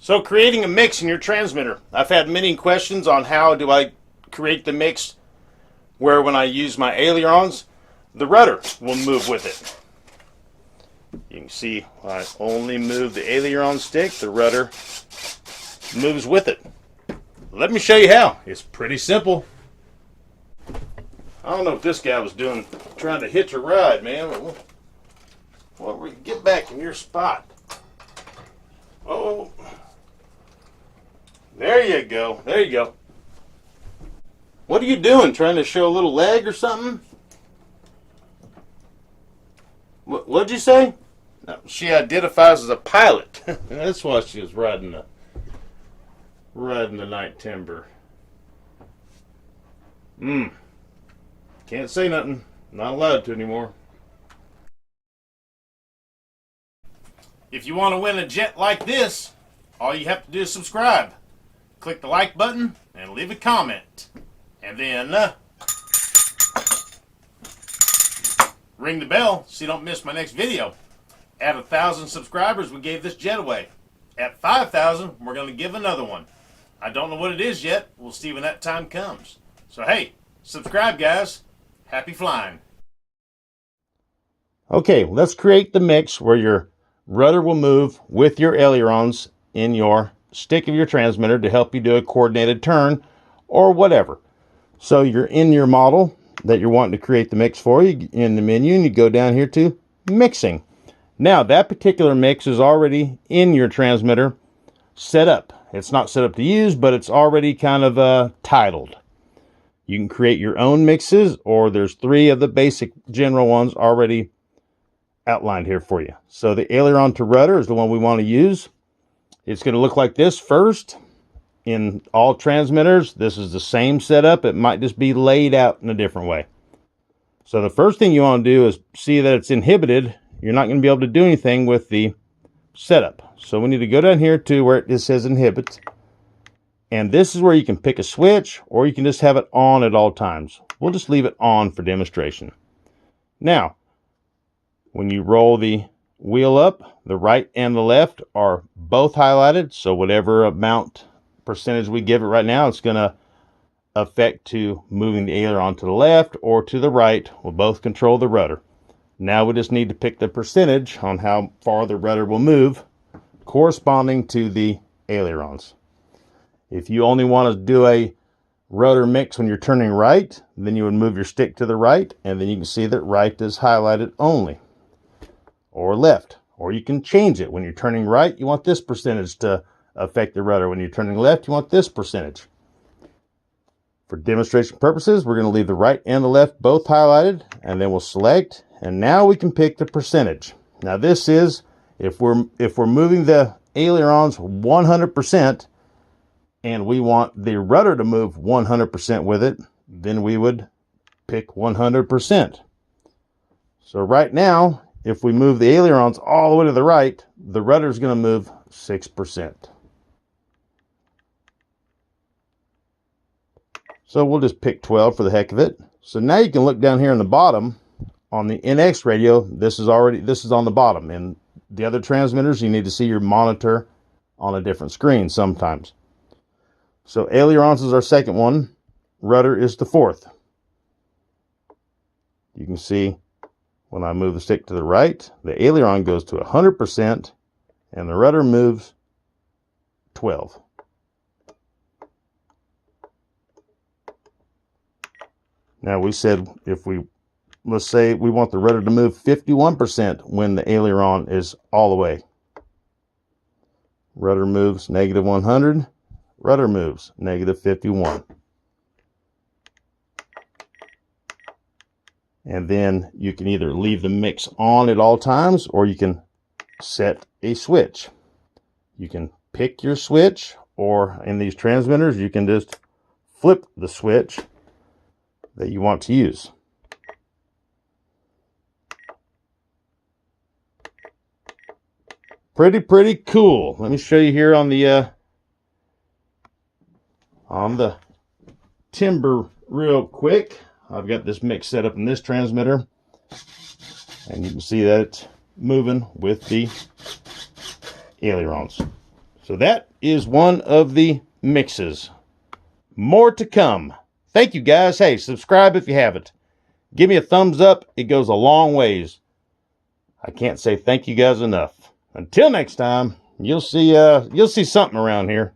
So creating a mix in your transmitter. I've had many questions on how do I create the mix where when I use my ailerons, the rudder will move with it. You can see I only move the aileron stick, the rudder moves with it. Let me show you how. It's pretty simple. I don't know what this guy was doing, trying to hitch a ride, man. Get back in your spot. Oh. There you go. There you go. What are you doing? Trying to show a little leg or something? What'd you say? No, she identifies as a pilot. That's why she was riding the night timber. Can't say nothing. Not allowed to anymore. If you want to win a jet like this, all you have to do is subscribe. Click the like button and leave a comment. And then ring the bell so you don't miss my next video. At 1,000 subscribers, we gave this jet away. At 5,000, we're going to give another one. I don't know what it is yet. We'll see when that time comes. So hey, subscribe guys. Happy flying. Okay, let's create the mix where your rudder will move with your ailerons in your stick of your transmitter to help you do a coordinated turn or whatever. So you're in your model that you're wanting to create the mix for. You in the menu and you go down here to mixing. Now that particular mix is already in your transmitter set up. It's not set up to use, but it's already kind of titled. You can create your own mixes, or there's 3 of the basic general ones already outlined here for you. So the aileron to rudder is the one we want to use. It's going to look like this first. In all transmitters, this is the same setup. It might just be laid out in a different way. So the first thing you want to do is see that it's inhibited. You're not going to be able to do anything with the setup. So we need to go down here to where it says inhibit. And this is where you can pick a switch, or you can just have it on at all times. We'll just leave it on for demonstration. Now, when you roll the wheel up, the right and the left are both highlighted. So whatever amount percentage we give it right now, it's going to affect to moving the aileron to the left or to the right. We'll both control the rudder. Now we just need to pick the percentage on how far the rudder will move corresponding to the ailerons. If you only want to do a rudder mix when you're turning right, then you would move your stick to the right, and then you can see that right is highlighted only, or left. Or you can change it. When you're turning right, you want this percentage to affect the rudder. When you're turning left, you want this percentage. For demonstration purposes, we're going to leave the right and the left both highlighted, and then we'll select, and now we can pick the percentage. Now this is if we're moving the ailerons 100%, and we want the rudder to move 100% with it, then we would pick 100%. So right now, if we move the ailerons all the way to the right, the rudder is going to move 6%. So we'll just pick 12 for the heck of it. So now you can look down here in the bottom on the NX radio. This is on the bottom. In the other transmitters, you need to see your monitor on a different screen sometimes. So ailerons is our second one. Rudder is the 4th. You can see when I move the stick to the right, the aileron goes to 100% and the rudder moves 12. Now we said let's say we want the rudder to move 51% when the aileron is all the way. Rudder moves -100. Rudder moves -51. And then you can either leave the mix on at all times, or you can set a switch. You can pick your switch, or in these transmitters, you can just flip the switch that you want to use. Pretty cool. Let me show you here on the timber real quick. I've got this mix set up in this transmitter, and you can see that it's moving with the ailerons. So that is one of the mixes. More to come. Thank you guys. Hey, subscribe if you haven't. Give me a thumbs up. It goes a long ways. I can't say thank you guys enough. Until next time, you'll see something around here.